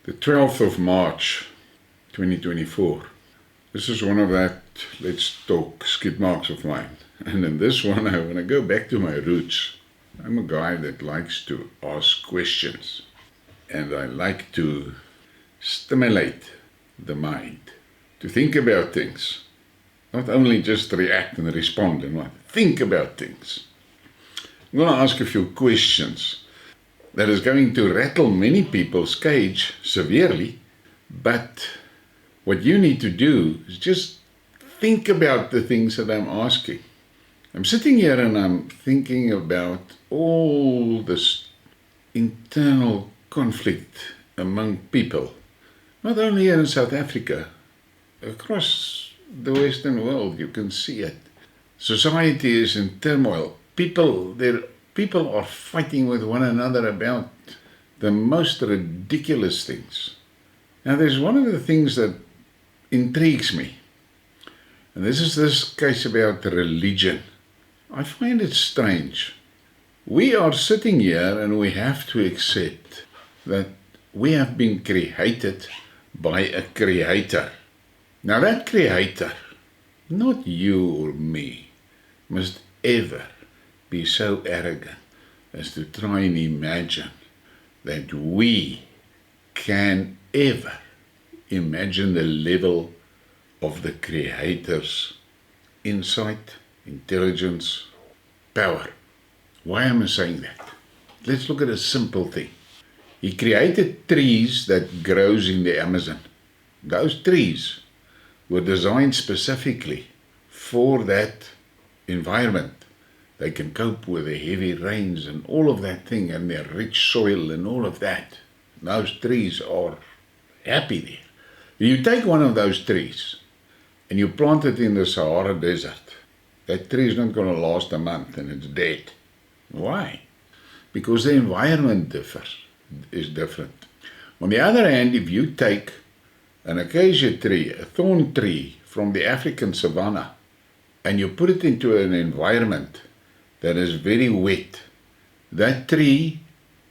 The 12th of March, 2024. This is one of that Let's Talk Skidmarks of mine. And in this one, I want to go back to my roots. I'm a guy that likes to ask questions. And I like to stimulate the mind, to think about things. Not only just react and respond and what. Think about things. I'm going to ask a few questions that is going to rattle many people's cage severely, but what you need to do is just think about the things that I'm asking. I'm sitting here and I'm thinking about all this internal conflict among people, not only here in South Africa, across the Western world you can see it. Society is in turmoil. People are fighting with one another about the most ridiculous things. Now there's one of the things that intrigues me, and this is this case about religion. I find it strange. We are sitting here and we have to accept that we have been created by a creator. Now that creator, not you or me, must ever be so arrogant as to try and imagine that we can ever imagine the level of the Creator's insight, intelligence, power. Why am I saying that? Let's look at a simple thing. He created trees that grows in the Amazon. Those trees were designed specifically for that environment. They can cope with the heavy rains and all of that thing and their rich soil and all of that. Those trees are happy there. You take one of those trees and you plant it in the Sahara Desert. That tree is not going to last a month and it's dead. Why? Because the environment is different. On the other hand, if you take an acacia tree, a thorn tree from the African savanna, and you put it into an environment that is very wet, that tree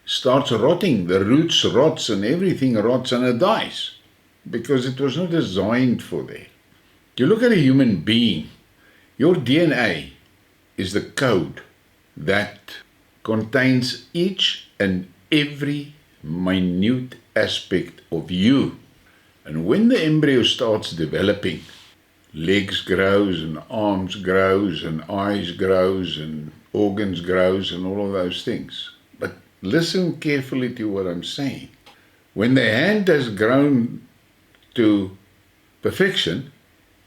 starts rotting. The roots rots and everything rots and it dies because it was not designed for that. You look at a human being, your DNA is the code that contains each and every minute aspect of you. And when the embryo starts developing, legs grows and arms grows and eyes grows and organs grows and all of those things. But listen carefully to what I'm saying. When the hand has grown to perfection,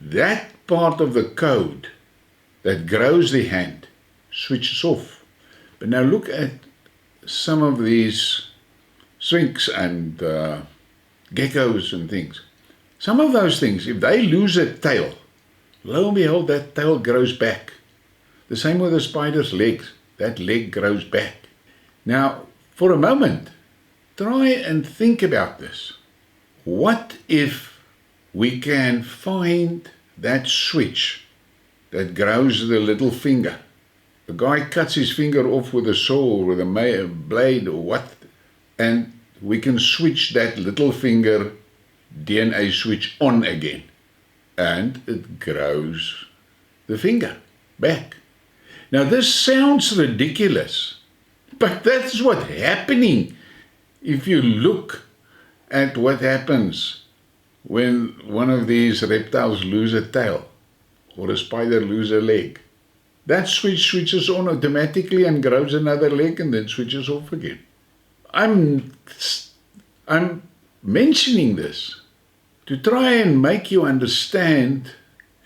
that part of the code that grows the hand switches off. But now look at some of these sphinx and geckos and things. Some of those things, if they lose a tail, lo and behold, that tail grows back. The same with the spider's legs. That leg grows back. Now, for a moment, try and think about this. What if we can find that switch that grows the little finger? The guy cuts his finger off with a saw or with a blade or what, and we can switch that little finger DNA switch on again, and it grows the finger back. Now this sounds ridiculous, but that's what's happening if you look at what happens when one of these reptiles lose a tail or a spider lose a leg. That switch switches on automatically and grows another leg and then switches off again. I'm mentioning this to try and make you understand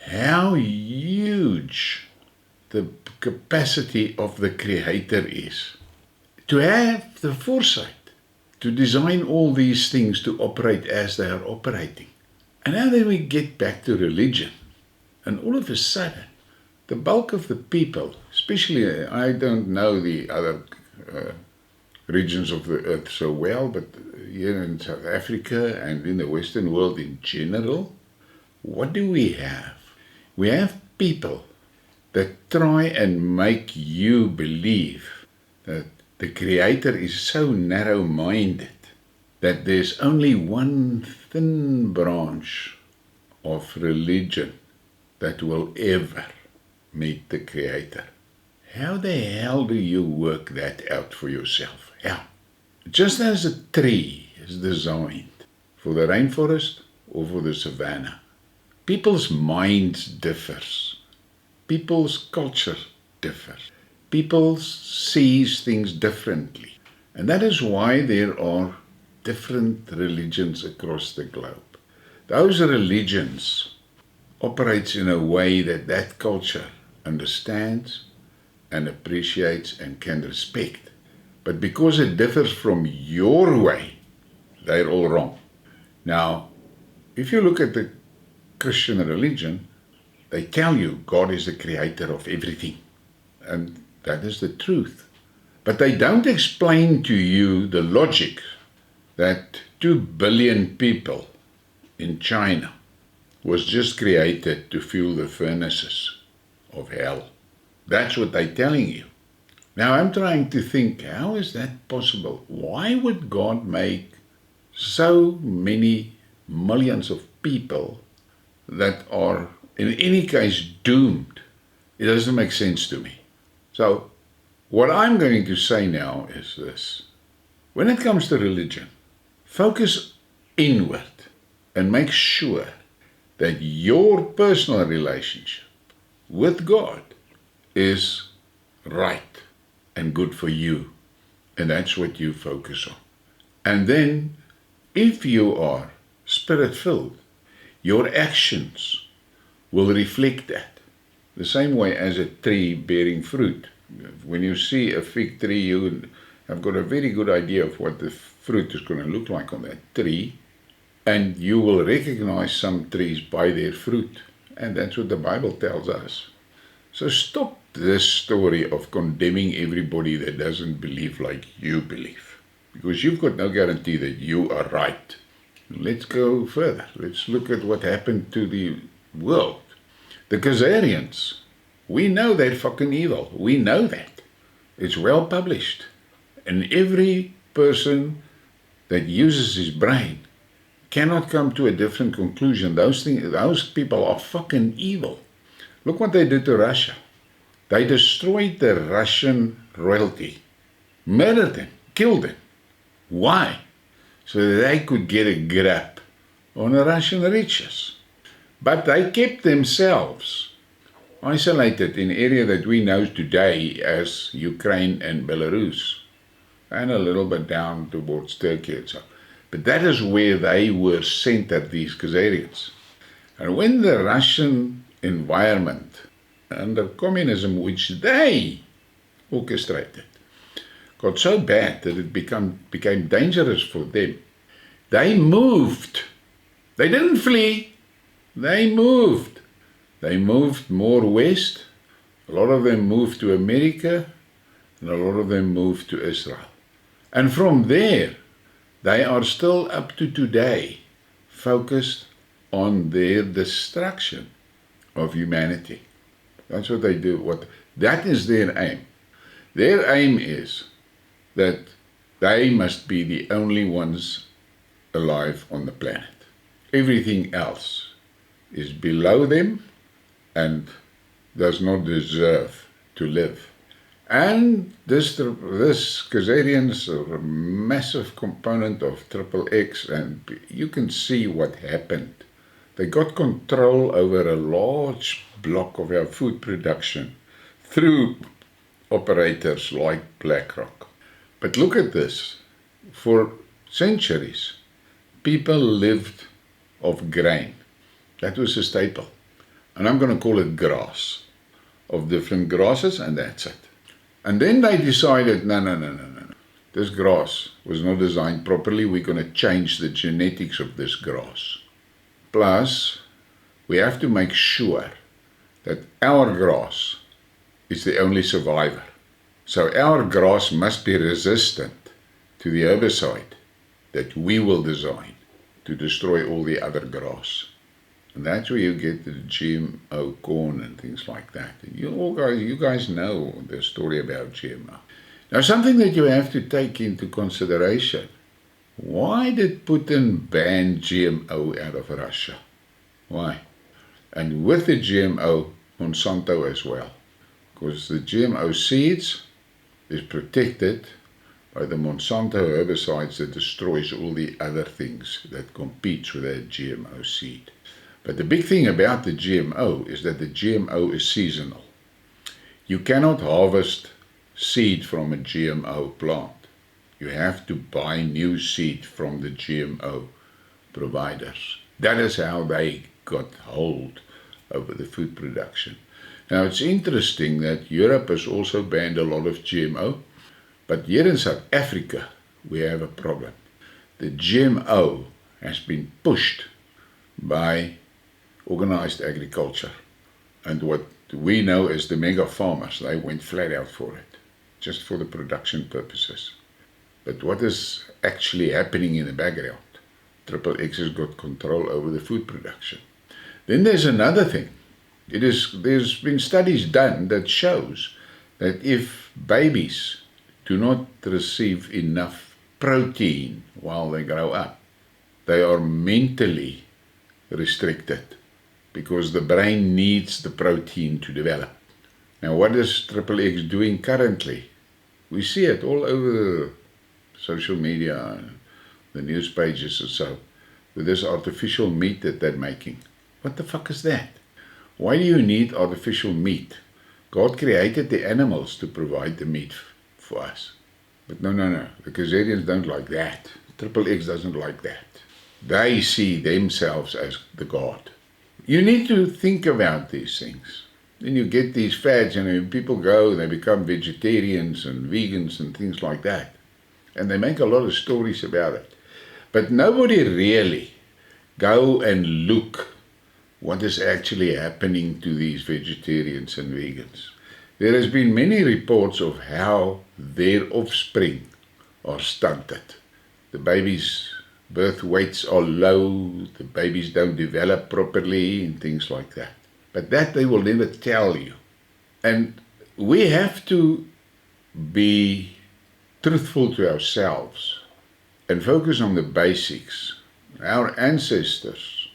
how huge the capacity of the Creator is. To have the foresight to design all these things to operate as they are operating. And now then we get back to religion. And all of a sudden, the bulk of the people, especially, I don't know the other regions of the earth so well, but here in South Africa and in the Western world in general, what do we have? We have people that try and make you believe that the Creator is so narrow-minded that there's only one thin branch of religion that will ever meet the Creator. How the hell do you work that out for yourself? How? Just as a tree is designed for the rainforest or for the savanna, people's minds differs. People's culture differs. People sees things differently. And that is why there are different religions across the globe. Those religions operate in a way that that culture understands and appreciates and can respect. But because it differs from your way, they're all wrong. Now, if you look at the Christian religion, they tell you God is the creator of everything. And that is the truth. But they don't explain to you the logic that 2 billion people in China was just created to fuel the furnaces of hell. That's what they're telling you. Now I'm trying to think, how is that possible? Why would God make so many millions of people that are in any case doomed? It doesn't make sense to me. So what I'm going to say now is this. When it comes to religion, focus inward and make sure that your personal relationship with God is right and good for you. And that's what you focus on. And then, if you are Spirit-filled, your actions will reflect that. The same way as a tree bearing fruit. When you see a fig tree, you have got a very good idea of what the fruit is going to look like on that tree. And you will recognize some trees by their fruit. And that's what the Bible tells us. So stop this story of condemning everybody that doesn't believe like you believe. Because you've got no guarantee that you are right. Let's go further. Let's look at what happened to the world. The Khazarians, we know they're fucking evil. We know that. It's well published. And every person that uses his brain cannot come to a different conclusion. Those people are fucking evil. Look what they did to Russia. They destroyed the Russian royalty, murdered them, killed them. Why? So that they could get a grip on the Russian riches. But they kept themselves isolated in an area that we know today as Ukraine and Belarus, and a little bit down towards Turkey and so on. But that is where they were centered, these Khazarians. And when the Russian environment under communism, which they orchestrated, got so bad that it became dangerous for them, they moved. They didn't flee. They moved. They moved more west. A lot of them moved to America, and a lot of them moved to Israel. And from there, they are still up to today focused on their destruction of humanity. That's what they do. That is their aim. Their aim is that they must be the only ones alive on the planet. Everything else is below them and does not deserve to live. And this Khazarians are a massive component of XXX, and you can see what happened. They got control over a large block of our food production through operators like BlackRock. But look at this. For centuries, people lived off grain. That was a staple. And I'm going to call it grass, of different grasses, and that's it. And then they decided, no. This grass was not designed properly. We're going to change the genetics of this grass. Plus, we have to make sure that our grass is the only survivor. So our grass must be resistant to the herbicide that we will design to destroy all the other grass. And that's where you get the GMO corn and things like that. And you guys know the story about GMO. Now, something that you have to take into consideration Why did Putin ban GMO out of Russia? Why? And with the GMO, Monsanto as well. Because the GMO seeds is protected by the Monsanto herbicides that destroys all the other things that competes with that GMO seed. But the big thing about the GMO is that the GMO is seasonal. You cannot harvest seed from a GMO plant. You have to buy new seed from the GMO providers. That is how they got hold over the food production. Now it's interesting that Europe has also banned a lot of GMO, but here in South Africa we have a problem. The GMO has been pushed by organized agriculture, and what we know as the mega farmers, they went flat out for it, just for the production purposes. But what is actually happening in the background? XXX has got control over the food production. Then there's another thing. There's been studies done that shows that if babies do not receive enough protein while they grow up, they are mentally restricted because the brain needs the protein to develop. Now what is XXX doing currently? We see it all over the social media, the news pages and so, with this artificial meat that they're making. What the fuck is that? Why do you need artificial meat? God created the animals to provide the meat for us. But no, the Khazarians don't like that. XXX doesn't like that. They see themselves as the God. You need to think about these things. Then you get these fads, people go, they become vegetarians and vegans and things like that. And they make a lot of stories about it. But nobody really go and look what is actually happening to these vegetarians and vegans. There has been many reports of how their offspring are stunted. The babies' birth weights are low, the babies don't develop properly and things like that. But that they will never tell you. And we have to be truthful to ourselves and focus on the basics. Our ancestors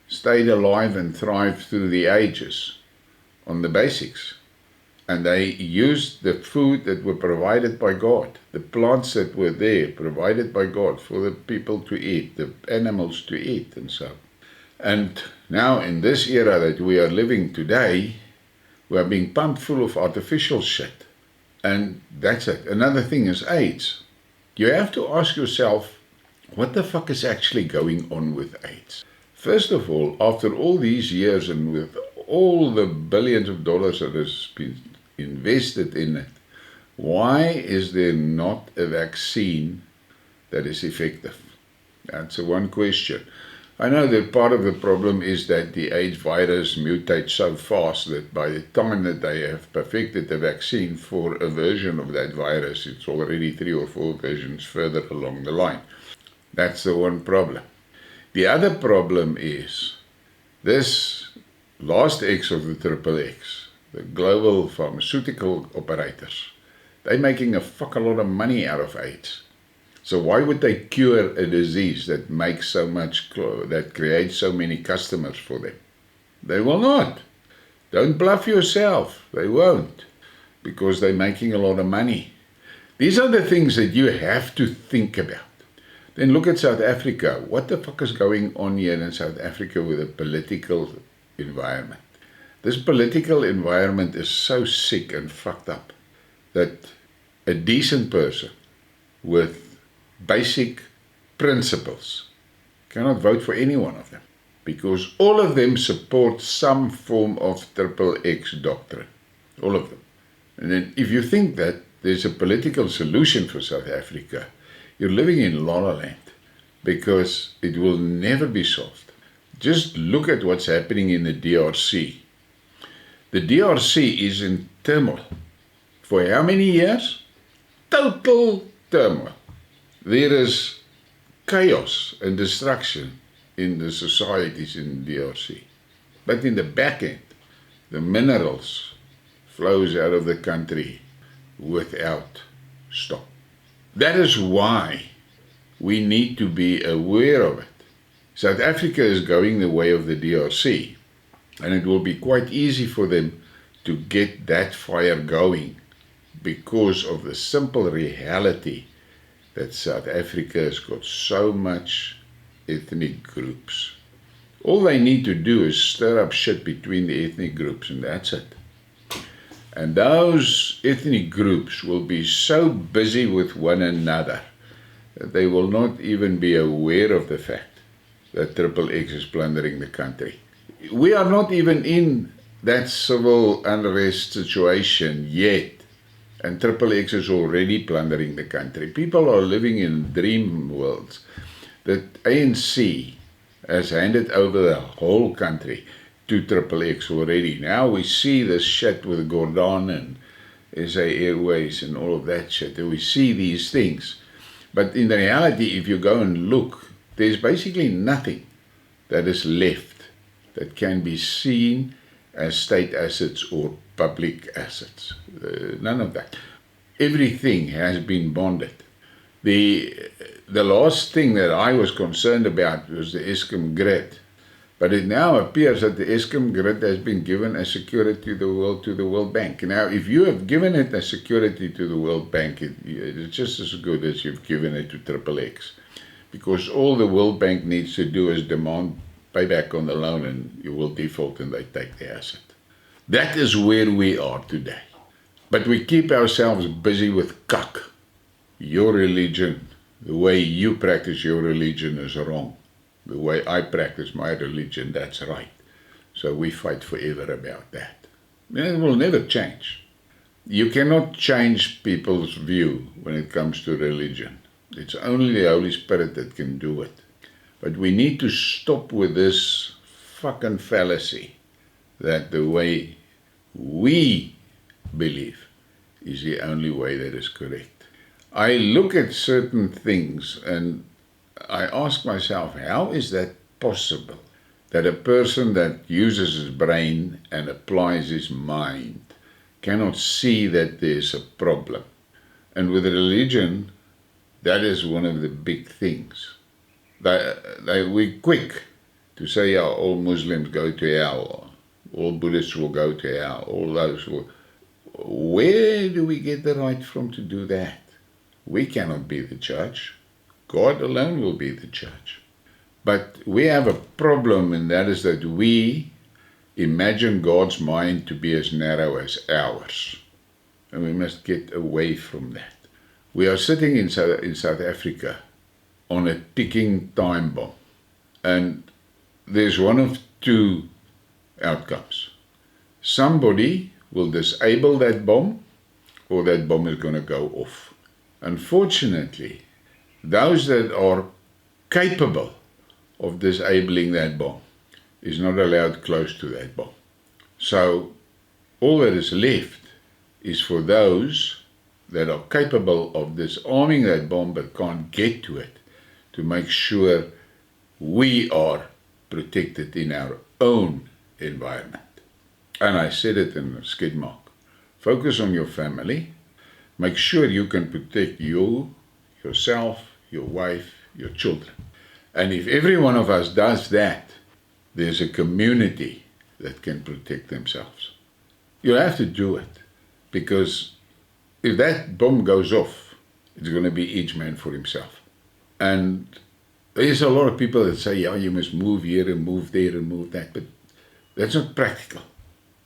stayed alive and thrived through the ages on the basics. And they used the food that were provided by God, the plants that were there provided by God for the people to eat, the animals to eat and so. And now in this era that we are living today, we are being pumped full of artificial shit. And that's it. Another thing is AIDS. You have to ask yourself, what the fuck is actually going on with AIDS? First of all, after all these years and with all the billions of dollars that has been invested in it, why is there not a vaccine that is effective? That's one question. I know that part of the problem is that the AIDS virus mutates so fast that by the time that they have perfected the vaccine for a version of that virus, it's already 3 or 4 versions further along the line. That's the one problem. The other problem is this last X of the XXX, the global pharmaceutical operators. They're making a fuck a lot of money out of AIDS. So why would they cure a disease that makes so much, that creates so many customers for them? They will not. Don't bluff yourself. They won't. Because they're making a lot of money. These are the things that you have to think about. Then look at South Africa. What the fuck is going on here in South Africa with the political environment? This political environment is so sick and fucked up that a decent person with basic principles cannot vote for any one of them because all of them support some form of XXX doctrine. All of them. And then if you think that there's a political solution for South Africa, you're living in La La Land because it will never be solved. Just look at what's happening in the DRC. The DRC is in turmoil. For how many years? Total turmoil. There is chaos and destruction in the societies in the DRC. But in the back end, the minerals flows out of the country without stop. That is why we need to be aware of it. South Africa is going the way of the DRC, and it will be quite easy for them to get that fire going because of the simple reality that South Africa has got so much ethnic groups. All they need to do is stir up shit between the ethnic groups, and that's it. And those ethnic groups will be so busy with one another that they will not even be aware of the fact that XXX is plundering the country. We are not even in that civil unrest situation yet, and XXX is already plundering the country. People are living in dream worlds. The ANC has handed over the whole country to XXX already. Now we see this shit with Gordon and SA Airways and all of that shit, and we see these things. But in the reality, if you go and look, there's basically nothing that is left that can be seen as state assets or public assets. None of that. Everything has been bonded. The last thing that I was concerned about was the Eskom grid. But it now appears that the Eskom grid has been given as security to the World Bank. Now, if you have given it as security to the World Bank, it's just as good as you've given it to XXX. Because all the World Bank needs to do is demand payback on the loan, and you will default and they take the asset. That is where we are today. But we keep ourselves busy with cuck. Your religion, the way you practice your religion is wrong. The way I practice my religion, that's right. So we fight forever about that. It will never change. You cannot change people's view when it comes to religion. It's only the Holy Spirit that can do it. But we need to stop with this fucking fallacy that the way we believe is the only way that is correct. I look at certain things and I ask myself, how is that possible? That a person that uses his brain and applies his mind cannot see that there's a problem. And with religion, that is one of the big things. We're quick to say, yeah, all Muslims go to hell, all Buddhists will go to hell, all those will. Where do we get the right from to do that? We cannot be the judge. God alone will be the judge. But we have a problem, and that is that we imagine God's mind to be as narrow as ours. And we must get away from that. We are sitting in South Africa on a ticking time bomb. And there's one of two outcomes. Somebody will disable that bomb, or that bomb is going to go off. Unfortunately, those that are capable of disabling that bomb is not allowed close to that bomb. So all that is left is for those that are capable of disarming that bomb but can't get to it, to make sure we are protected in our own environment. And I said it in Skidmark. Focus on your family. Make sure you can protect you, yourself, your wife, your children. And if every one of us does that, there's a community that can protect themselves. You have to do it, because if that bomb goes off, it's going to be each man for himself. And there's a lot of people that say, yeah, you must move here and move there and move that, but that's not practical.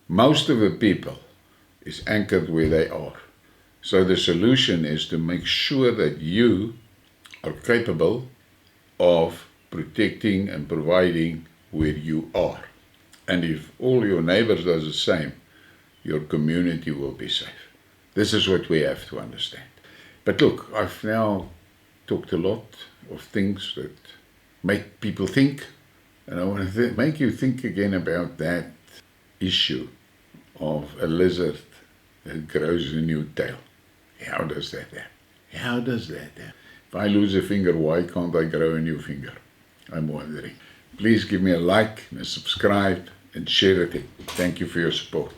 Most of the people is anchored where they are. So the solution is to make sure that you are capable of protecting and providing where you are. And if all your neighbors do the same, your community will be safe. This is what we have to understand. But look, I've now talked a lot of things that make people think, and I want to make you think again about that issue of a lizard that grows a new tail. How does that happen? How does that happen? If I lose a finger, why can't I grow a new finger? I'm wondering. Please give me a like and a subscribe and share it. Thank you for your support.